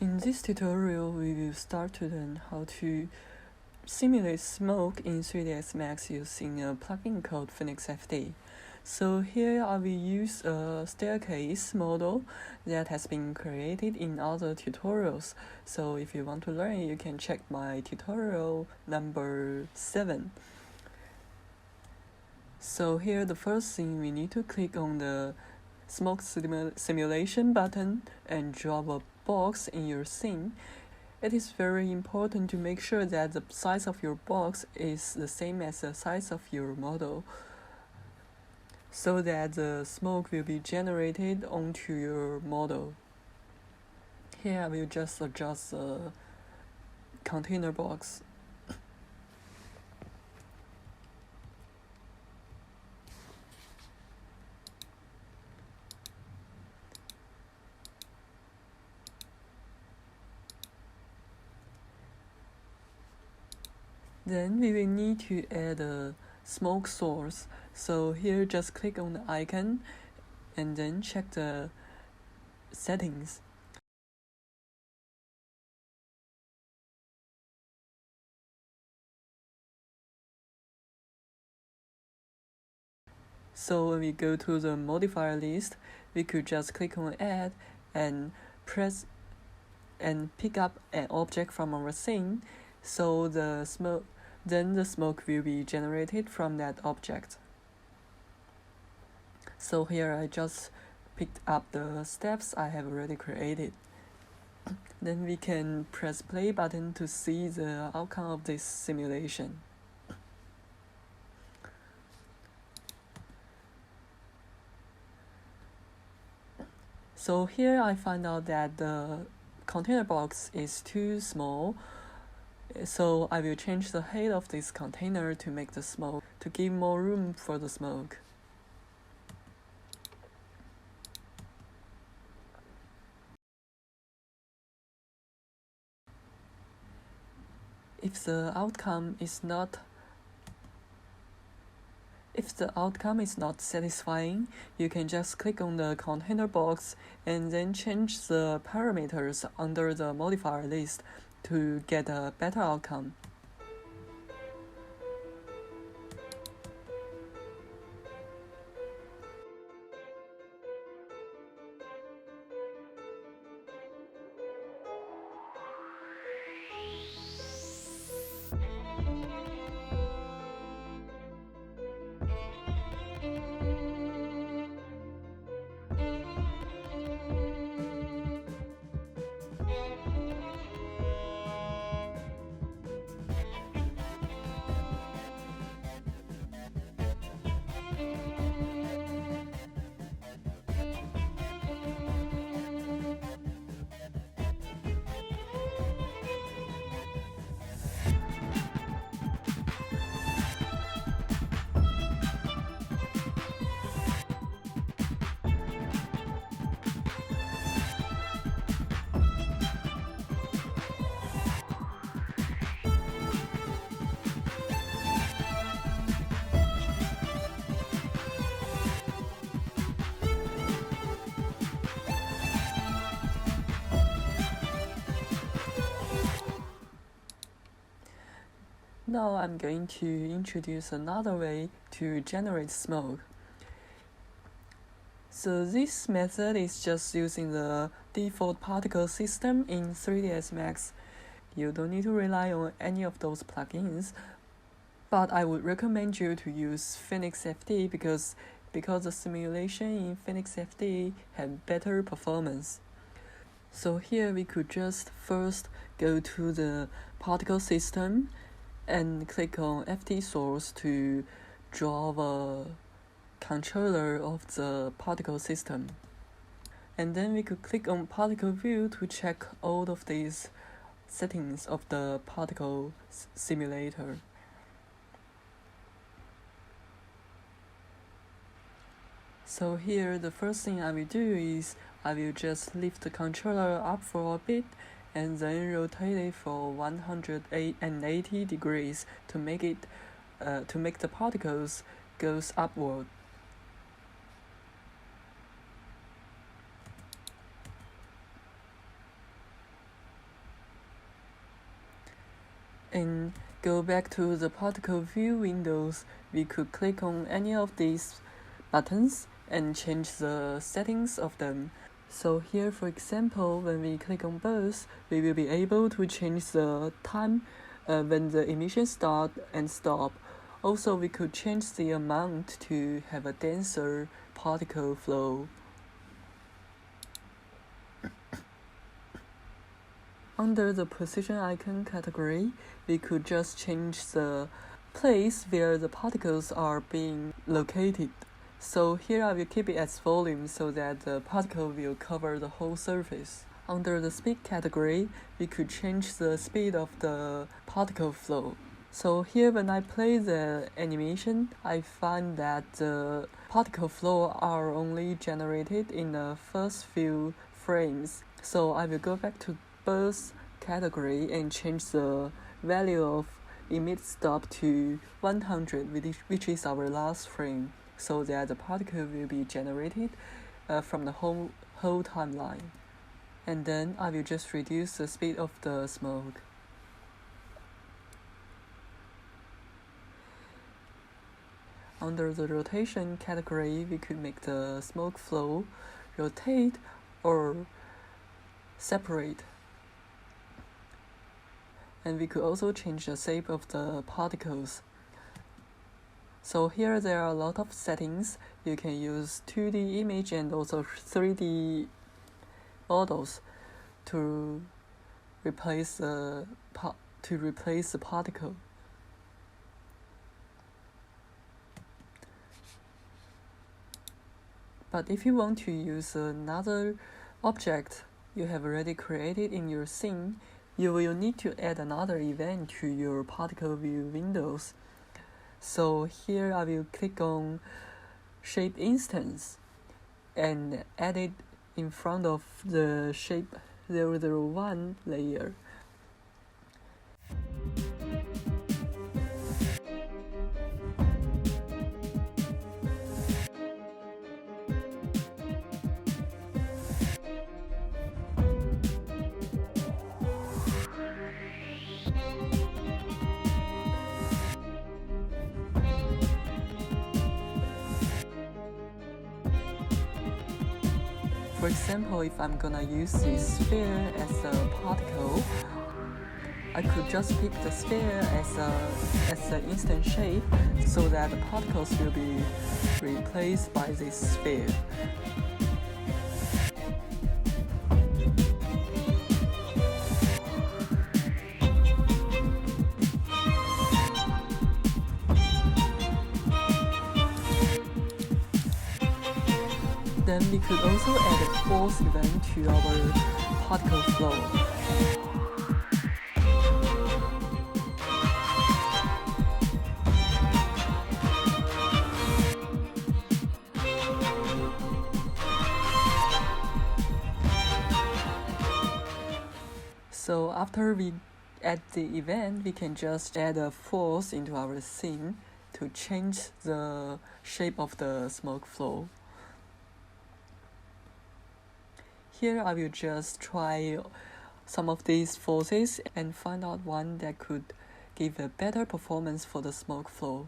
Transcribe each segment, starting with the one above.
In this tutorial, we will start to learn how to simulate smoke in 3ds Max using a plugin called Pheonix FD. So here I will use a staircase model that has been created in other tutorials. So if you want to learn, you can check my tutorial number 7. So here the first thing, we need to click on the smoke simulation button and drop a box in your scene. It is very important to make sure that the size of your box is the same as the size of your model, so that the smoke will be generated onto your model. Here I will just adjust the container box. Then we will need to add a smoke source. So here just click on the icon and then check the settings. So when we go to the modifier list, we could just click on add and press and pick up an object from our scene, so the smoke will be generated from that object. So here I just picked up the steps I have already created. Then we can press play button to see the outcome of this simulation. So here I find out that the container box is too small, so I will change the height of this container to make the smoke, to give more room for the smoke. If the outcome is not satisfying, you can just click on the container box and then change the parameters under the modifier list to get a better outcome. Now I'm going to introduce another way to generate smoke. So this method is just using the default particle system in 3ds Max. You don't need to rely on any of those plugins, but I would recommend you to use Pheonix FD because the simulation in Pheonix FD had better performance. So here we could just first go to the particle system and click on FD source to draw the controller of the particle system. And then we could click on particle view to check all of these settings of the particle simulator. So here the first thing I will do is I will just lift the controller up for a bit and then rotate it for 180 degrees to make the particles goes upward. And go back to the particle view windows, we could click on any of these buttons and change the settings of them. So here, for example, when we click on both, we will be able to change the time when the emission start and stop. Also, we could change the amount to have a denser particle flow. Under the position icon category, we could just change the place where the particles are being located. So here I will keep it as volume so that the particle will cover the whole surface. Under the speed category, we could change the speed of the particle flow. So here when I play the animation, I find that the particle flow are only generated in the first few frames. So I will go back to both category and change the value of emit stop to 100, which is our last frame, so that the particle will be generated from the whole timeline. And then I will just reduce the speed of the smoke. Under the rotation category, we could make the smoke flow rotate or separate. And we could also change the shape of the particles. So here there are a lot of settings. You can use 2D image and also 3D models to replace the particle. But if you want to use another object you have already created in your scene, you will need to add another event to your particle view windows. So here I will click on shape instance and add it in front of the shape 001 layer. For example, if I'm gonna use this sphere as a particle, I could just pick the sphere as an instant shape so that the particles will be replaced by this sphere. Then we could also add a force event to our particle flow. So after we add the event, we can just add a force into our scene to change the shape of the smoke flow. Here I will just try some of these forces and find out one that could give a better performance for the smoke flow.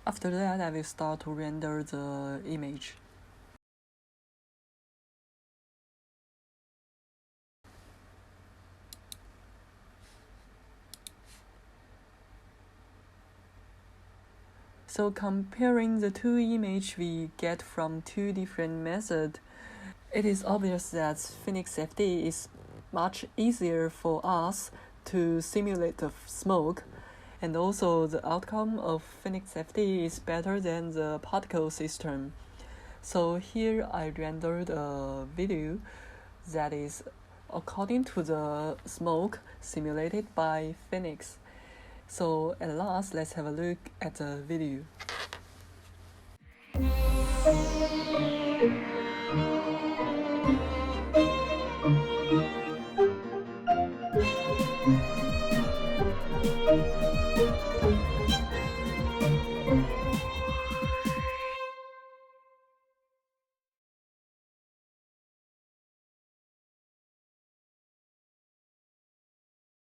After that, I will start to render the image. So comparing the two images we get from two different methods, it is obvious that Pheonix FD is much easier for us to simulate the smoke, and also the outcome of Pheonix FD is better than the particle system. So here I rendered a video that is according to the smoke simulated by Pheonix. So at last, let's have a look at the video. you.